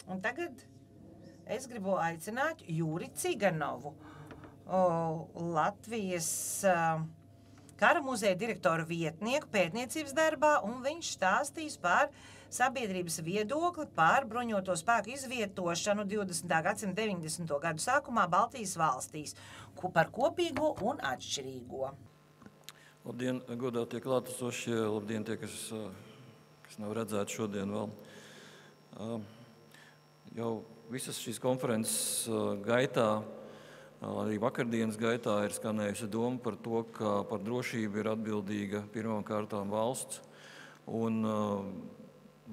Un tagad es gribu aicināt Jūri Ciganovu, Latvijas Kara muzeja direktora vietnieku pētniecības darbā, un viņš stāstīs par sabiedrības viedokli par bruņoto spēku izvietošanu 20. gadsimta 90. gadu sākumā Baltijas valstīs, par kopīgo un atšķirīgo. Labdien, godātie klātesošie, labdien tie, kas nav redzēti šodien vēl. Jau visas šīs konferences gaitā, arī vakardienas gaitā ir skanējusi doma par to, ka par drošību ir atbildīga pirmām kārtām valsts, un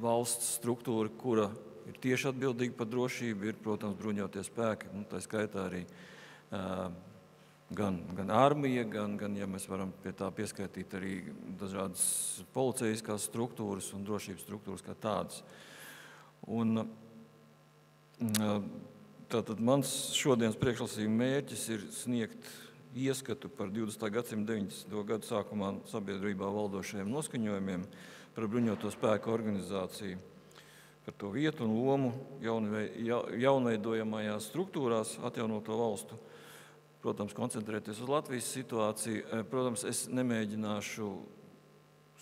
valsts struktūra, kura ir tieši atbildīga par drošību, ir, protams, bruņotie spēki, tā skaitā arī gan armija, gan, ja mēs varam pie tā pieskaitīt arī dažādas policijiskās struktūras un drošības struktūras kā tādas. Un tātad mans šodienas priekšlasījuma mērķis ir sniegt ieskatu par 20. gadsimta 90. gadu sākumā sabiedrībā valdošajiem noskaņojumiem par bruņoto spēku organizāciju, par to vietu un lomu jaunveidojamajās struktūrās atjaunoto valstu. Protams, koncentrēties uz Latvijas situāciju. Protams, es nemēģināšu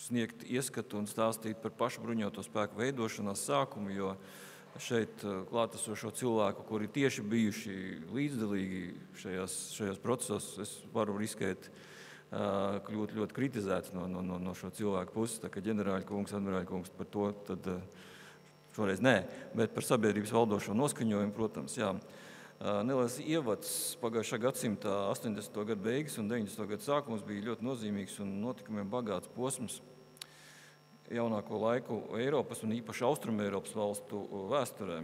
sniegt ieskatu un stāstīt par pašu bruņoto spēku veidošanās sākumu, jo šeit klātesošo cilvēku, kuri tieši bijuši līdzdalīgi šajos procesos, es varu riskēt kļūt ļoti kritizēts no šo cilvēku puses, tā kā ģenerāļa kungs, admirāļa kungs par to, tad šoreiz nē, bet par sabiedrības valdošo noskaņojumu, protams, jā. Neliels ievads pagājušā gadsimta 80. gadu beigas un 90. gadu sākums bija ļoti nozīmīgs un notikumiem bagāts posms jaunāko laiku Eiropas un īpaši Austrumeiropas valstu vēsturē.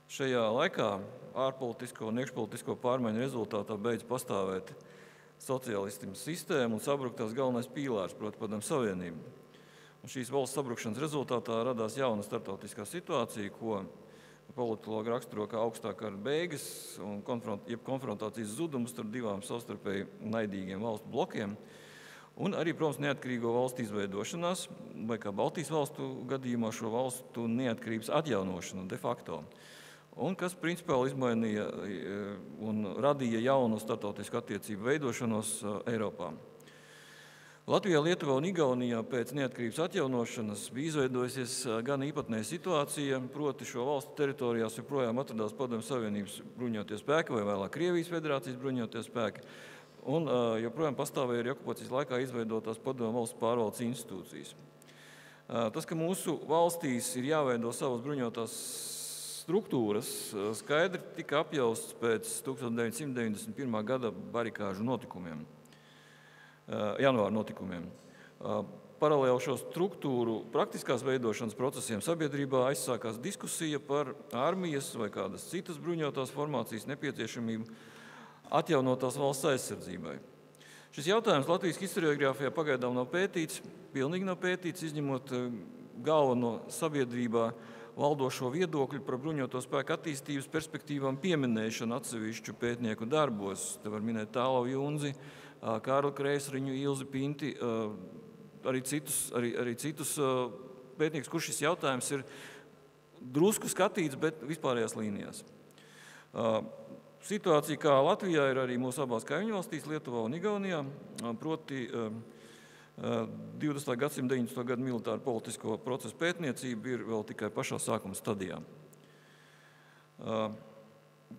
Šajā laikā ārpolitisko un iekšpolitisko pārmaiņu rezultātā beidz pastāvēt sociālistisma sistēma un sabruktās galvenais pīlārs, proti Padomju Savienība. Un šīs valsts sabrukšanas rezultātā radās jauna starptautiskā situācija, ko politologi raksturo kā augstā kara beigas un konfrontācijas zudumus starp divām savstarpēji naidīgiem valstu blokiem. Un arī, protams, neatkarīgo valstu izveidošanās, vai kā Baltijas valstu gadījumā šo valstu neatkarības atjaunošanu de facto. Un kas principāli izmainīja un radīja jaunu starptautisku attiecību veidošanos Eiropā. Latvijā, Lietuvā un Igaunijā pēc neatkarības atjaunošanas bija izveidojusies gan īpatnēja situācija, proti šo valstu teritorijās joprojām atradās Padomju Savienības bruņotie spēki vai vēlāk Krievijas Federācijas bruņotie spēki. Un joprojām pastāvēja arī okupācijas laikā izveidotās padomju valsts pārvaldes institūcijas. Tas, ka mūsu valstīs ir jāveido savas bruņotās struktūras, skaidri tika apjausts pēc 1991. gada barikāžu notikumiem, janvāra notikumiem. Paralēli šo struktūru praktiskās veidošanas procesiem sabiedrībā aizsākās diskusija par armijas vai kādas citas bruņotās formācijas nepieciešamību atjaunotās valsts aizsardzībai. Šis jautājums Latvijas historiogrāfijā pagaidām nav pētīts, pilnīgi nav pētīts, izņemot galveno sabiedrībā valdošo viedokļu par bruņoto spēku attīstības perspektīvām pieminēšanu atsevišķu pētnieku darbos. Te var minēt Tālau Junzi, Kārli Kreisriņu, Ilzi Pinti, arī citus pētniekus, kur šis jautājums ir drusku skatīts, bet vispārējās līnijās. Situācija kā Latvijā ir arī mūsu abās kaimiņu valstīs, Lietuvā un Igaunijā, proti 20. gadsimta 90. gadu militāru politisko procesu pētniecība ir vēl tikai pašā sākuma stadijā.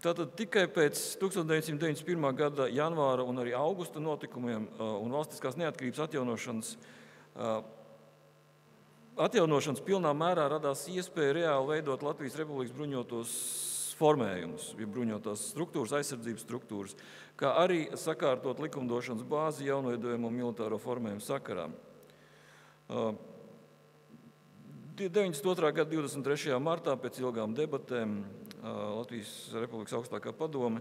Tātad tikai pēc 1991. gada janvāra un arī augusta notikumiem un valstiskās neatkarības atjaunošanas pilnā mērā radās iespēja reāli veidot Latvijas Republikas bruņotos formējumus, ja bruņotās struktūras, aizsardzības struktūras, kā arī sakārtot likumdošanas bāzi jaunveidojamo militāro formējumu sakarā. 92. gada 23. martā pēc ilgām debatēm Latvijas Republikas augstākā padome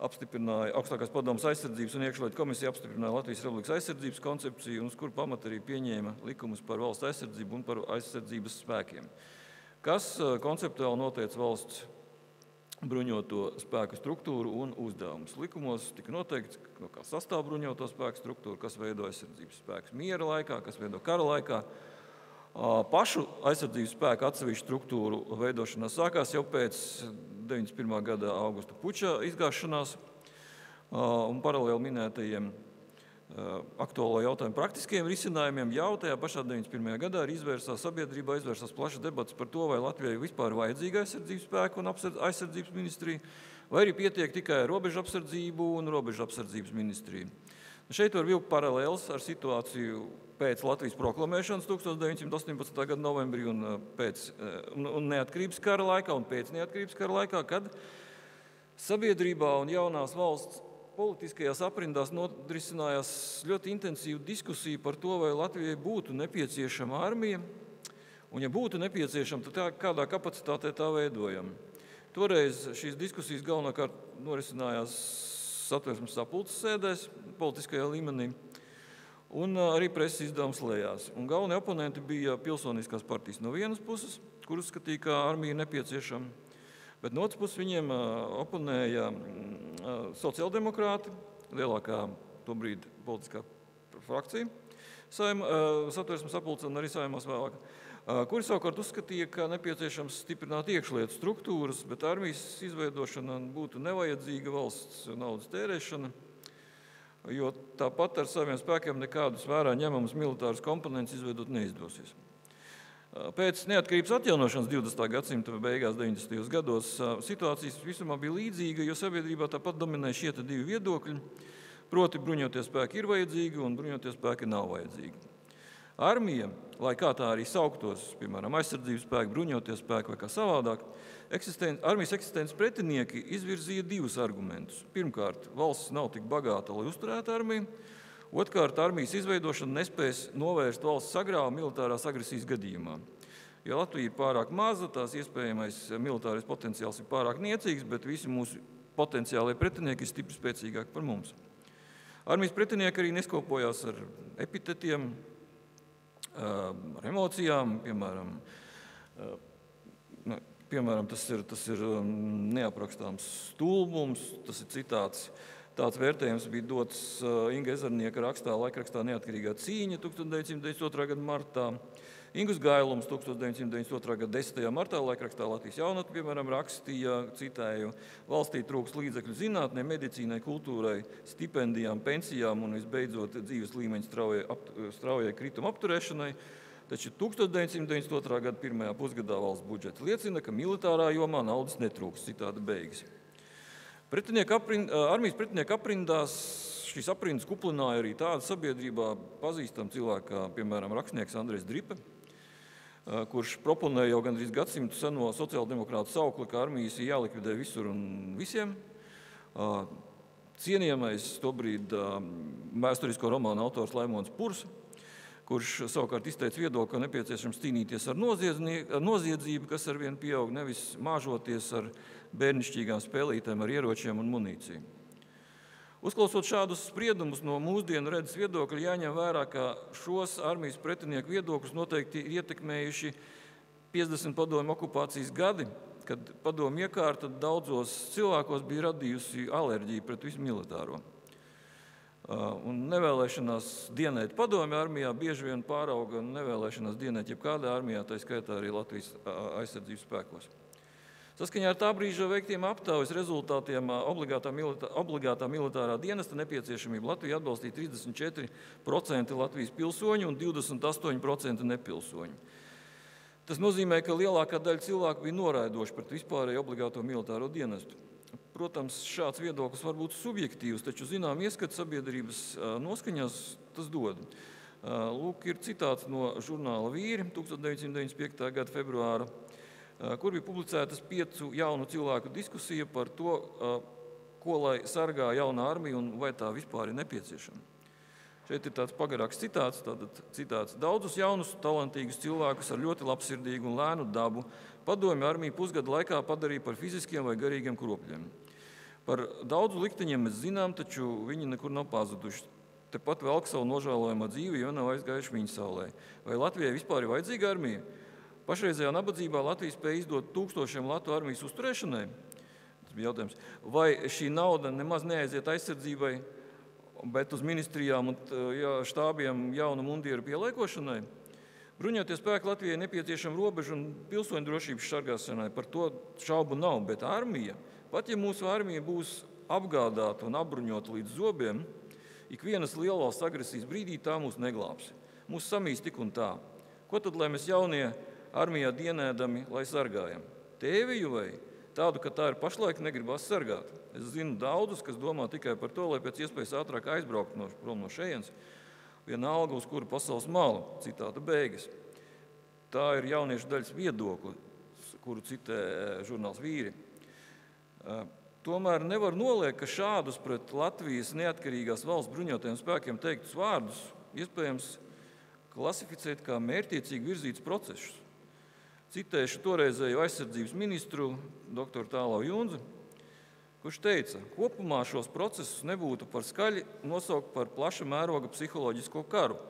augstākās padomes aizsardzības un iekšlietu komisija apstiprināja Latvijas Republikas aizsardzības koncepciju, un uz kuru pamata arī pieņēma likumus par valsts aizsardzību un par aizsardzības spēkiem, kas konceptuāli noteica valsts bruņoto spēku struktūru un uzdevumus. Likumos tika noteikts, kā sastāv bruņoto spēku struktūru, kas veido aizsardzības spēkus miera laikā, kas veido kara laikā, Pašu aizsardzības spēku atsevišķu struktūru veidošanās sākās jau pēc 91. gada augusta puča izgāšanās un paralēli minētajiem aktuālo jautājumu praktiskiem risinājumiem. Jau tajā pašā 91. gadā sabiedrībā izvērsās plašas debatas par to, vai Latvijai vispār vajadzīga aizsardzības spēku un aizsardzības ministrija, vai arī pietiek tikai robežu apsardzību un robežu apsardzības ministriju. Šeit var vilkt paralēls ar situāciju pēc Latvijas proklamēšanas 1918. gada novembrī un neatkarības kara laikā un pēc neatkarības kara laikā, kad sabiedrībā un jaunās valsts politiskajās aprindās nodrisinājās ļoti intensīva diskusija par to, vai Latvijai būtu nepieciešama armija, un ja būtu nepieciešama, tad kādā kapacitātē tā veidojama. Toreiz šīs diskusijas galvenokārt norisinājās Satversmes sapulces sēdēs, politiskajā līmenī, un arī preses izdevums lejās. Un galvenie oponenti bija pilsoniskās partijas no vienas puses, kur uzskatīja, ka armija ir nepieciešama, bet no otras puses viņiem oponēja sociāldemokrāti, lielākā tobrīd politiskā frakcija, Satversmes sapulce un arī Saeimās vēlāk, kuri savukārt uzskatīja, ka nepieciešams stiprināt iekšlietu struktūras, bet armijas izveidošana būtu nevajadzīga valsts naudas tērēšana, jo tāpat ar saviem spēkiem nekādus vērā ņemamus militārus komponentus izveidot neizdosies. Pēc neatkarības atjaunošanas 20. gadsimta beigās 90. gados situācijas visumā bija līdzīga, jo sabiedrībā tāpat dominē šie divi viedokļi, proti bruņotie spēki ir vajadzīgi un bruņotie spēki nav vajadzīgi. Armija, lai kā tā arī sauktos, piemēram, aizsardzības spēki, bruņotie spēki vai kā savādāk, armijas eksistences pretinieki izvirzīja divus argumentus. Pirmkārt, valsts nav tik bagāta, lai uzturētu armiju. Otrkārt, armijas izveidošana nespēs novērst valsts sagrāvu militārās agresijas gadījumā. Ja Latvija ir pārāk maza, tās iespējamais militārais potenciāls ir pārāk niecīgs, bet visi mūsu potenciālie pretinieki ir stipri spēcīgāki par mums. Armijas pretinieki arī neskopojās ar epitetiem, ar emocijām, piemēram, tas ir neaprakstāms stulbums, tas ir citāts. Tāds vērtējums bija dots Inga Ezernieka laikrakstā Neatkarīgā cīņa 1992. gada martā. Ingus Gailums 1992. gada 10. martā laikrakstā Latvijas jaunatne, piemēram, rakstīja, citēju, valstī trūks līdzekļu zinātnē, medicīnai, kultūrai, stipendijām, pensijām un visbeidzot dzīves līmeņa straujai krituma apturēšanai. Taču 1992. gada pirmajā pusgadā valsts budžets liecina, ka militārā jomā naudas netrūks, citādi beigas. Armijas pretinieku aprindās šīs aprindas kuplināja arī tāda sabiedrībā pazīstama cilvēka, kā, piemēram, rakstnieks Andrejs Dripe, kurš proponēja jau gandrīz gadsimtu seno sociāldemokrātu saukli, ka armijas ir jālikvidē visur un visiem. Cienījamais tobrīd vēsturisko romānu autors Laimons Purs, kurš savukārt izteica viedokli, ka nepieciešams cīnīties ar noziedzību, kas arvien pieaug, nevis māžoties ar bērnišķīgām spēlītēm ar ieročiem un munīciju. Uzklausot šādus spriedumus no mūsdienu redzes viedokļa, jāņem vērā, ka šos armijas pretinieku viedokļus noteikti ir ietekmējuši 50 padomju okupācijas gadi, kad padomju iekārta daudzos cilvēkos bija radījusi alerģiju pret visu militāro. Un nevēlēšanās dienēt padomju armijā bieži vien pārauga nevēlēšanās dienēt jebkādā armijā, tā skaitā arī Latvijas aizsardzības spēkos. Saskaņā ar tā brīža veiktiem aptaujas rezultātiem obligātā militārā dienesta nepieciešamība Latvija atbalstīja 34% Latvijas pilsoņu un 28% nepilsoņu. Tas nozīmē, ka lielākā daļa cilvēku bija noraidoši pret vispārēju obligāto militāro dienestu. Protams, šāds viedoklis var būt subjektīvs, taču zinām ieskatu sabiedrības noskaņās tas dod. Lūk, ir citāts no žurnāla Vīri 1995. gada februāra, kur bija publicētas 5 jaunu cilvēku diskusija par to, ko lai sargā jauna armija un vai tā vispār ir nepieciešama. Šeit ir tāds pagarāks citāts, citāts. Daudzus jaunus, talantīgus cilvēkus ar ļoti labsirdīgu un lēnu dabu padomju armija pusgada laikā padarīja par fiziskiem vai garīgiem kropļiem. Par daudzu likteņiem mēs zinām, taču viņi nekur nav pazuduši. Tepat velk savu nožēlojamo dzīvi, jo nav aizgājuši viņa saulē. Vai Latvijai vispār ir vajadzīga armija? Pašreizējā nabadzībā Latvija spēja izdot 1000 latu armijas uzturēšanai? Tas bija jautājums. Vai šī nauda nemaz neaiziet aizsardzībai, bet uz ministrijām un štābiem jaunu mundieru pieliekošanai? Bruņotie spēki Latvijai nepieciešama robežu un pilsoņu drošības sargāšanai, par to šaubu nav, bet armija, pat ja mūsu armija būs apgādāta un apbruņota līdz zobiem, ikvienas lielvalsts agresijas brīdī tā mūs neglābs. Mūs samīs tik un tā. Ko tad, lai mēs jaunie armijā dienēdami, lai sargājam? Tēviju vai tādu, ka tā ir pašlaik negribas sargāt? Es zinu daudzus, kas domā tikai par to, lai pēc iespējas ātrāk aizbraukt prom no šejienes. Vienalga, uz kuru pasaules malu, citāta beigas. Tā ir jauniešu daļas viedokli, kuru citē žurnāls Vīri. Tomēr nevar noliekt, ka šādus pret Latvijas neatkarīgās valsts bruņotajiem spēkiem teiktus vārdus iespējams klasificēt kā mērķiecīgi virzītus procesus. Citēšu toreizējo aizsardzības ministru doktoru Tālau Junzi, kurš teica, kopumā šos procesus nebūtu par skaļi nosaukt par plaša mēroga psiholoģisko karu,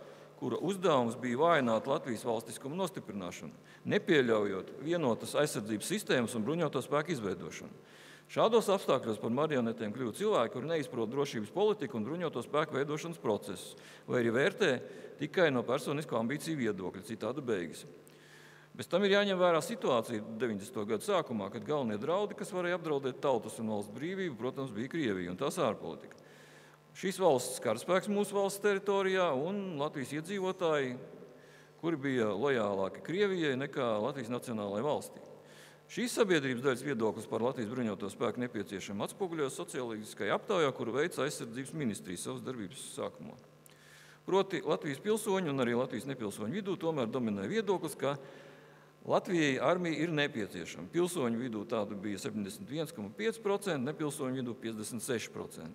kura uzdevums bija vājināt Latvijas valstiskumu nostiprināšanu, nepieļaujot vienotas aizsardzības sistēmas un bruņoto spēku izveidošanu. Šādos apstākļos par marionetēm kļuva cilvēki, kuri neizprot drošības politiku un bruņoto spēku veidošanas procesus, vai arī vērtē tikai no personisko ambīciju viedokļa, citāta beigas. Bez tam ir jāņem vērā situācija 90. gadu sākumā, kad galvenie draudi, kas varēja apdraudēt tautas un valsts brīvību, protams, bija Krievija un tās ārpolitika. Šīs valsts karaspēks mūsu valsts teritorijā un Latvijas iedzīvotāji, kuri bija lojālāki Krievijai nekā Latvijas nacionālajai valstī. Šīs sabiedrības daļas viedoklis par Latvijas bruņoto spēku nepieciešama atspoguļojas socioloģiskajā aptaujā, kuru veica aizsardzības ministrija savas darbības sākumā. Proti Latvijas pilsoņu un arī Latvijas nepilsoņu vidū tomēr dominē viedoklis, ka Latvijai armija ir nepieciešama. Pilsoņu vidū tādu bija 71,5%, nepilsoņu vidū 56%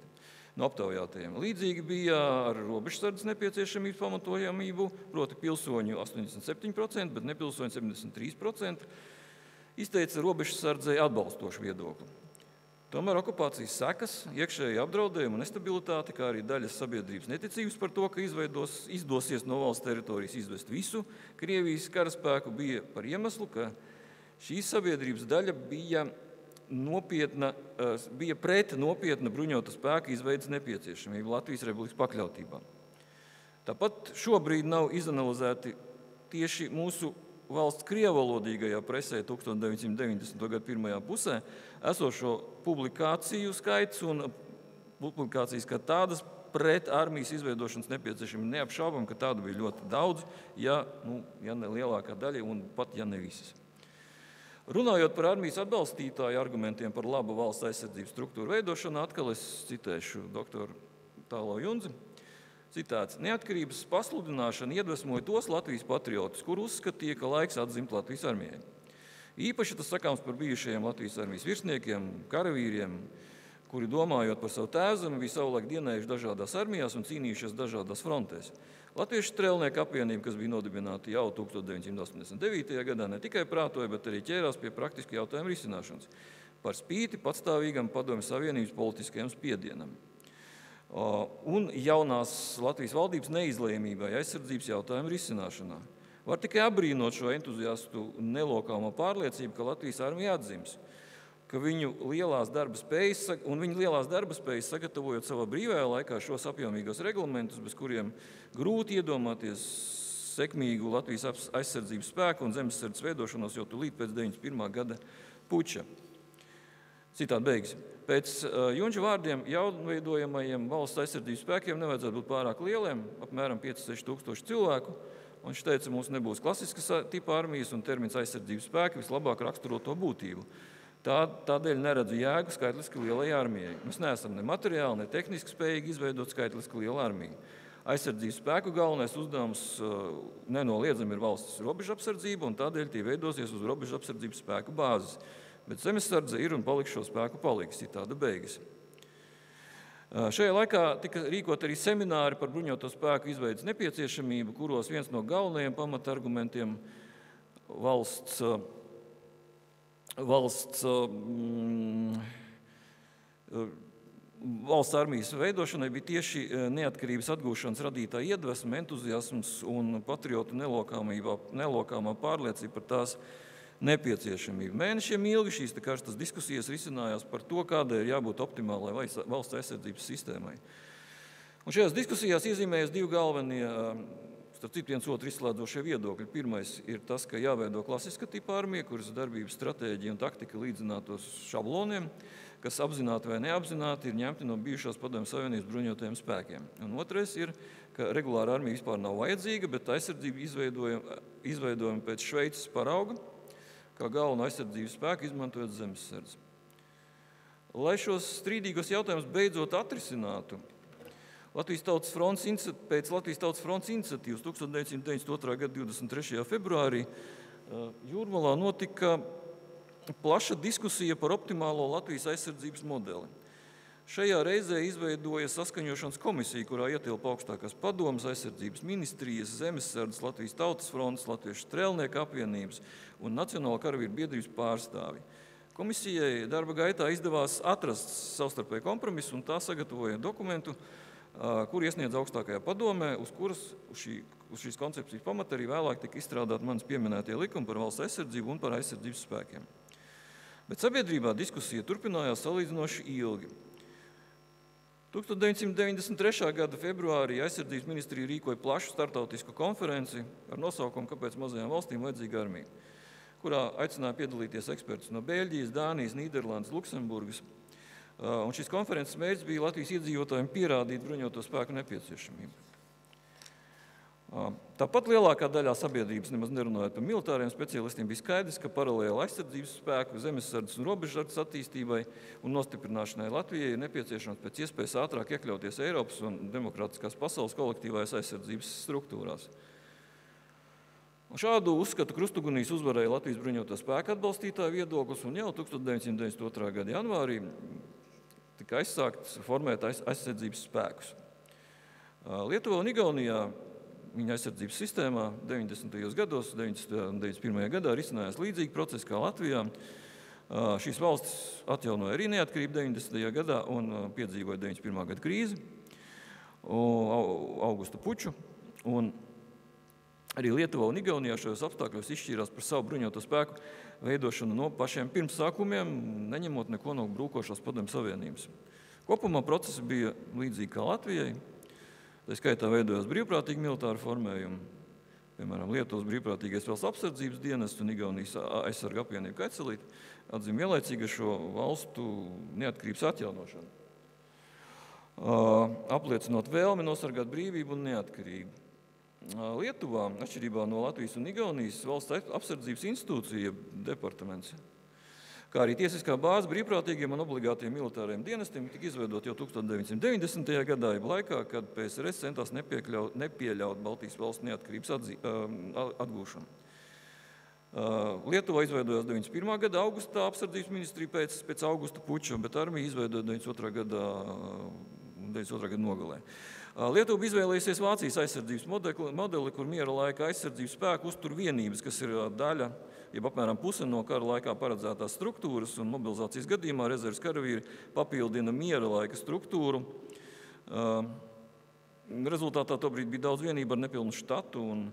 no aptaujātajiem. Līdzīgi bija ar robežsardzes nepieciešamības pamatojamību, proti pilsoņu 87%, bet nepilsoņu 73% izteica robežsardzei atbalstošu viedokli. Tomēr okupācijas sekas, iekšēji apdraudējumi un nestabilitāte, kā arī daļas sabiedrības neticības par to, ka izdosies no valsts teritorijas izvest visu Krievijas karaspēku, bija par iemeslu, ka šīs sabiedrības daļa bija pret nopietna bruņota spēka izveidas nepieciešamību Latvijas Republikas pakļautībā. Tāpat šobrīd nav izanalizēti tieši mūsu valsts krievalodīgajā presē 1990. gadu pirmajā pusē esošo publikāciju skaits un publikācijas kā tādas pret armijas izveidošanas nepieciešamību. Neapšaubam, ka tādu bija ļoti daudz, ja ne lielākā daļa un pat ja ne visas. Runājot par armijas atbalstītāju argumentiem par labu valsts aizsardzības struktūru veidošanu, atkal es citēšu doktoru Tālau Junzi. Citāts: neatkarības pasludināšana iedvesmoja tos Latvijas patriotus, kur uzskatīja, ka laiks atzimt Latvijas armijai. Īpaši tas sakāms par bijušajiem Latvijas armijas virsniekiem, karavīriem, kuri, domājot par savu tēvzemi, bija savulaik dienējuši dažādās armijās un cīnījušies dažādās frontēs. Latviešu strēlnieku apvienība, kas bija nodibināta jau 1989. gadā, ne tikai prātoja, bet arī ķērās pie praktiski jautājumu risināšanas, par spīti patstāvīgam Padomju Savienības politiskajam spiedienam un jaunās Latvijas valdības neizlēmībai aizsardzības jautājumu risināšanā. Var tikai apbrīnot šo entuziastu nelokāmo pārliecību, ka Latvijas armija atzims, ka viņu lielās darba spējas sagatavojot savā brīvajā laikā šos apjomīgos reglamentus, bez kuriem grūti iedomāties sekmīgu Latvijas aizsardzības spēku un zemesardzes veidošanos jau tūlīt pēc 91. gada puča. Citāta beigas. Pēc Junča vārdiem jaunveidojamajiem valsts aizsardzības spēkiem nevajadzētu būt pārāk lieliem, apmēram 5–6 tūkstoši cilvēku. Un viņš teica, mums nebūs klasiskas tipa armijas un termins aizsardzības spēki vislabāk raksturo to būtību. Tādēļ neredzu jēgu skaitliski lielai armijai. Mēs neesam ne materiāli, ne tehniski spējīgi izveidot skaitliski lielu armiju. Aizsardzības spēku galvenais uzdevums nenoliedzami ir valsts robežapsardzība, un tādēļ tie veidosies uz robežapsardzības spēku bāzes. Bet zemesardze ir un paliks šo spēku paliks, citāta beigas. Šajā laikā tika rīkot arī semināri par bruņoto spēku izveidas nepieciešamību, kuros viens no galvenajiem pamatargumentiem valsts armijas veidošanai bija tieši neatkarības atgūšanas radītā iedvesma, entuziasms un patriotu nelokāmā pārliecība par tās nepieciešamību. Mēnešiem ilgi šīs karstas diskusijas risinājās par to, kādai ir jābūt optimālai valsts aizsardzības sistēmai. Un šajās diskusijās iezīmējas divi galvenie Starp citu, viens otru izslēdzošie viedokļi. Pirmais ir tas, ka jāveido klasiska tipa armija, kuras darbības stratēģija un taktika līdzinātos šabloniem, kas apzināti vai neapzināti ir ņemti no bijušās Padomju Savienības bruņotajiem spēkiem. Un otrais ir, ka regulāra armija vispār nav vajadzīga, bet aizsardzību izveidojam pēc Šveices parauga, kā galveno aizsardzības spēku izmantojot zemesardzi. Lai šos strīdīgos jautājumus beidzot atrisinātu, pēc Latvijas Tautas frontes iniciatīvas 1992. gada 23. februārī Jūrmalā notika plaša diskusija par optimālo Latvijas aizsardzības modeli. Šajā reizē izveidoja saskaņošanas komisija, kurā ietilpa augstākās padomes, aizsardzības ministrijas, zemesardzes, Latvijas Tautas frontes, Latviešu strēlnieku apvienības un Nacionālo karavīru biedrības pārstāvi. Komisijai darba gaitā izdevās atrast savstarpēju kompromisu un tā sagatavoja dokumentu, kur iesniedz augstākajā padomē, uz šīs koncepcijas pamata arī vēlāk tika izstrādāti manis pieminētie likumi par valsts aizsardzību un par aizsardzības spēkiem. Bet sabiedrībā diskusija turpinājās salīdzinoši ilgi. 1993. gada februārī aizsardzības ministrija rīkoja plašu startautisku konferenci ar nosaukumu "Kāpēc mazajām valstīm vajadzīga armija?", kurā aicināja piedalīties ekspertus no Beļģijas, Dānijas, Nīderlandes, Luksemburgas. Un šīs konferences mērķis bija Latvijas iedzīvotājiem pierādīt bruņoto spēku nepieciešamību. Tāpat lielākā daļā sabiedrības, nemaz nerunājot par militāriem speciālistiem, bija skaidrs, ka paralēli aizsardzības spēku, zemesardzes un robežsardzes attīstībai un nostiprināšanai Latvijai ir nepieciešams pēc iespējas ātrāk iekļauties Eiropas un demokrātiskās pasaules kolektīvās aizsardzības struktūrās. Un šādu uzskatu krustugunīs uzvarēja Latvijas bruņoto spēku atbalstītāju viedoklis, un jau 1992. gada janvārī tika aizsākts formēt aizsardzības spēkus. Lietuvā un Igaunijā viņa aizsardzības sistēmā 90. gados, 90. un 91. gadā risinājās līdzīgi procesi kā Latvijā. Šīs valstis atjaunoja arī neatkarību 90. gadā un piedzīvoja 91. gada krīzi, augusta puču. Un arī Lietuvā un Igaunijā šajos apstākļos izšķīrās par savu bruņoto spēku veidošanu no pašiem pirmsākumiem, neņemot neko no brūkošās Padomju Savienības. Kopumā procesi bija līdzīgi kā Latvijai. Tā skaitā veidojās brīvprātīgi militāri formējumi. Piemēram, Lietuvas brīvprātīgais valsts apsardzības dienests un Igaunijas aizsarga apvienība Kaicelīte atzīm ielaicīgi šo valstu neatkarības atjaunošanu, apliecinot vēlmi nosargāt brīvību un neatkarību. Lietuvā, atšķirībā no Latvijas un Igaunijas, valsts apsardzības institūcija departaments, kā arī tiesiskā bāze brīvprātīgiem un obligātiem militāriem dienestiem tika izveidot jau 1990. gadā, laikā, kad PSRS centās nepieļaut Baltijas valsts neatkarības atgūšanu. Lietuvā izveidojās 91. gada augustā apsardzības ministrija pēc augusta puča, bet armija izveidoja 92. gada nogalē. Lietuva izvēlējusies Vācijas aizsardzības modeli, kur miera laika aizsardzības spēku uztur vienības, kas ir daļa, jeb apmēram puse no kara laikā paredzētās struktūras, un mobilizācijas gadījumā rezerves karavīri papildina miera laika struktūru. Rezultātā tobrīd bija daudz vienību ar nepilnu štatu, un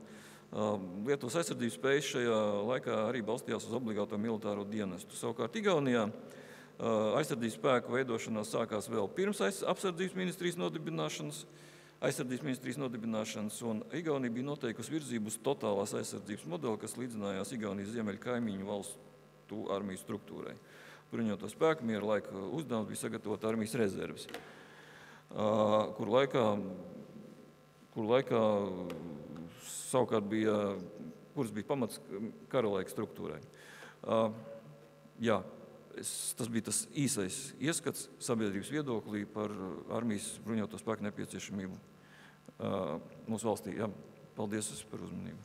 Lietuvas aizsardzības spējas šajā laikā arī balstījās uz obligāto militāro dienestu. Savukārt Igaunijā aizsardzības spēku veidošanās sākās vēl pirms apsardzības ministrijas nodibināšanas, un Igaunija bija noteikusi virzību uz totālās aizsardzības modeli, kas līdzinājās Igaunijas ziemeļu kaimiņu valstu armijas struktūrai. Bruņoto spēku miera laika uzdevums bija sagatavot armijas rezerves, kur laikā savukārt kuras bija pamats kara laika struktūrai. Tas bija tas īsais ieskats sabiedrības viedoklī par armijas bruņoto spēku nepieciešamību mūsu valstī. Paldies par uzmanību.